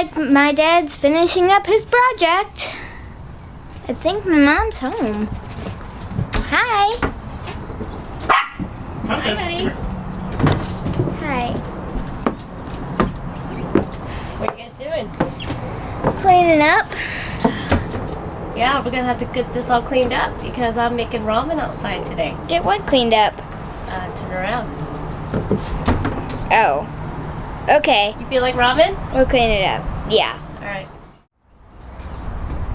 like my dad's finishing up his project. I think my mom's home. Hi. Hi, honey. Hi. What are you guys doing? Cleaning up. Yeah, we're gonna have to get this all cleaned up because I'm making ramen outside today. Get what cleaned up? Turn around. Oh. Okay. You feel like ramen? We'll clean it up. Yeah. Alright.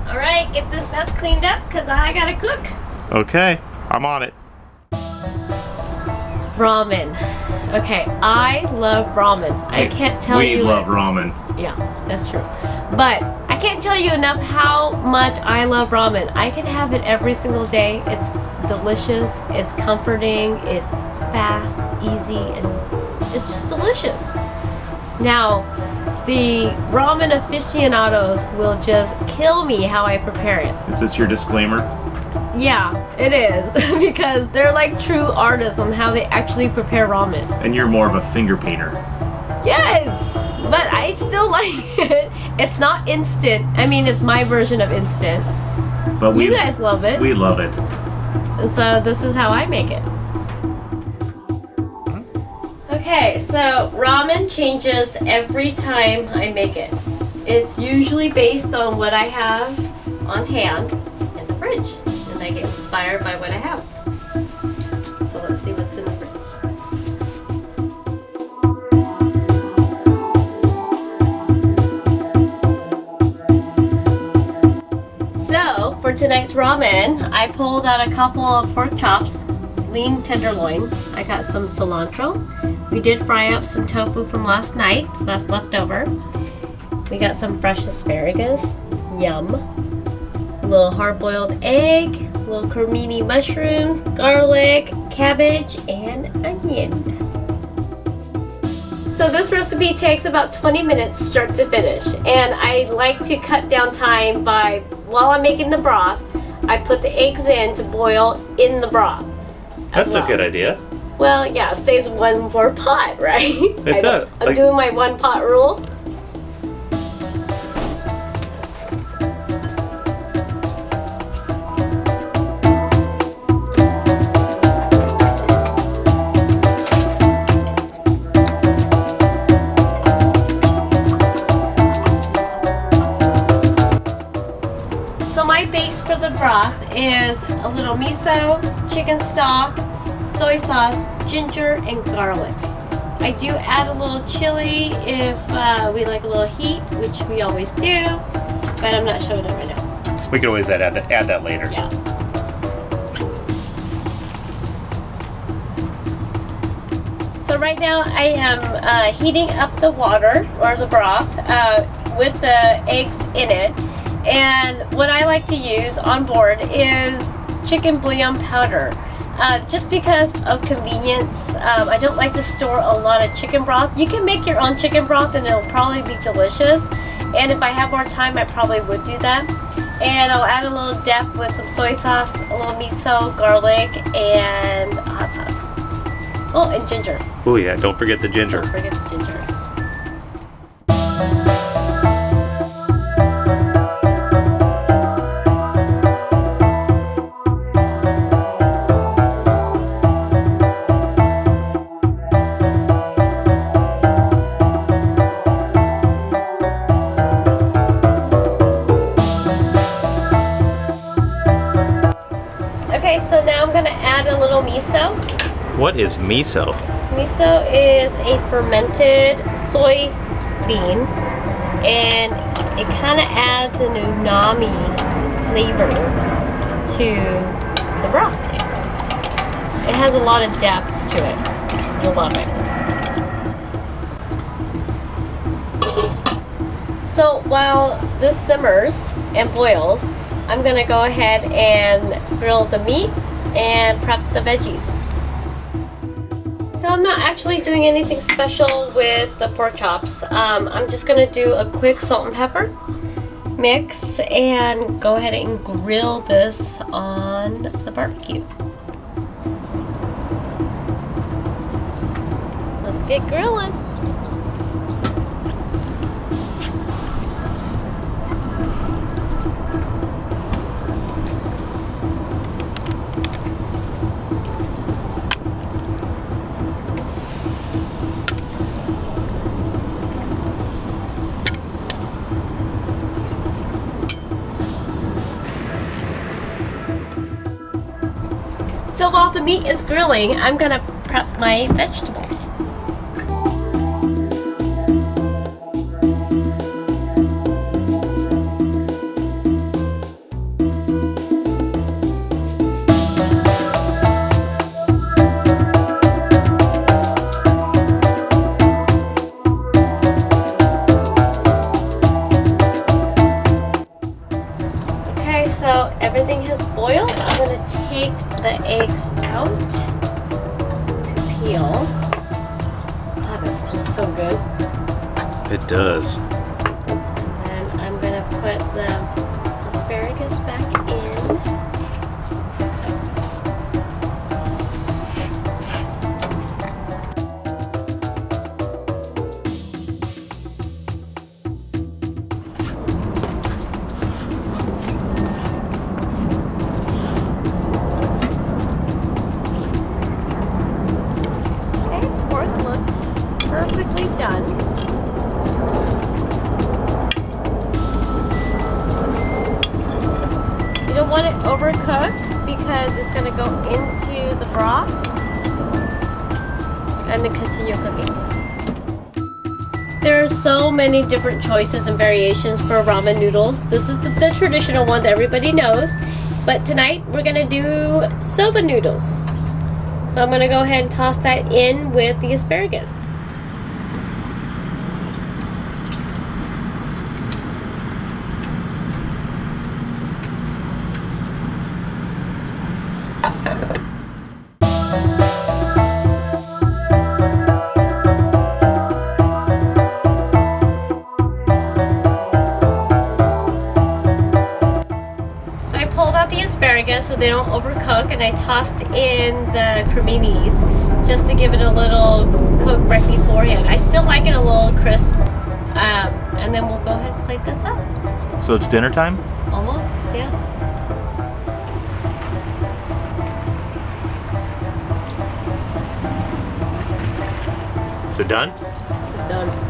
Alright, get this mess cleaned up because I gotta cook. Okay, I'm on it. Ramen. Okay, I love ramen. I can't tell you. We love ramen. Yeah, that's true. But I can't tell you enough how much I love ramen. I can have it every single day. It's delicious, it's comforting, it's fast, easy, and it's just delicious. Now, the ramen aficionados will just kill me how I prepare it. Is this your disclaimer? Yeah, it is. Because they're like true artists on how they actually prepare ramen. And you're more of a finger painter. Yes, but I still like it. It's not instant. I mean, it's my version of instant. But you guys love it. We love it. And so this is how I make it. Okay, so ramen changes every time I make it. It's usually based on what I have on hand in the fridge. And I get inspired by what I have. So let's see what's in the fridge. So for tonight's ramen, I pulled out a couple of pork chops, lean tenderloin. I got some cilantro. We did fry up some tofu from last night, so that's left over. We got some fresh asparagus, yum. A little hard-boiled egg, little cremini mushrooms, garlic, cabbage, and onion. So this recipe takes about 20 minutes start to finish, and I like to cut down time by, while I'm making the broth, I put the eggs in to boil in the broth. That's a good idea. Well, yeah, it saves one more pot, right? It does. I'm doing my one pot rule. So my base for the broth is a little miso, chicken stock, soy sauce, ginger, and garlic. I do add a little chili if we like a little heat, which we always do, but I'm not showing it right now. We can always add that later. Yeah. So right now I am heating up the water, or the broth, with the eggs in it. And what I like to use on board is chicken bouillon powder. Just because of convenience, I don't like to store a lot of chicken broth. You can make your own chicken broth and it'll probably be delicious. And if I have more time, I probably would do that. And I'll add a little dip with some soy sauce, a little miso, garlic, and hot sauce. Oh, and ginger. Oh yeah, don't forget the ginger. Don't forget the ginger. Okay, so now I'm gonna add a little miso. What is miso? Miso is a fermented soy bean, and it kind of adds an umami flavor to the broth. It has a lot of depth to it. You'll love it. So while this simmers and boils, I'm gonna go ahead and grill the meat and prep the veggies. So I'm not actually doing anything special with the pork chops. I'm just gonna do a quick salt and pepper mix and go ahead and grill this on the barbecue. Let's get grilling. while the meat is grilling, I'm gonna prep my vegetables. Okay, so everything has boiled. I'm going to take the eggs out to peel. God, that smells so good. It does. And then I'm going to put the asparagus back in. Perfectly done. You don't want it overcooked because it's going to go into the broth and then continue cooking. There are so many different choices and variations for ramen noodles. This is the traditional one that everybody knows, but tonight we're going to do soba noodles. So I'm going to go ahead and toss that in with the asparagus. The asparagus so they don't overcook, and I tossed in the creminis just to give it a little cook right beforehand. I still like it a little crisp, and then we'll go ahead and plate this up. So it's dinner time? Almost, yeah. Is it done? Done.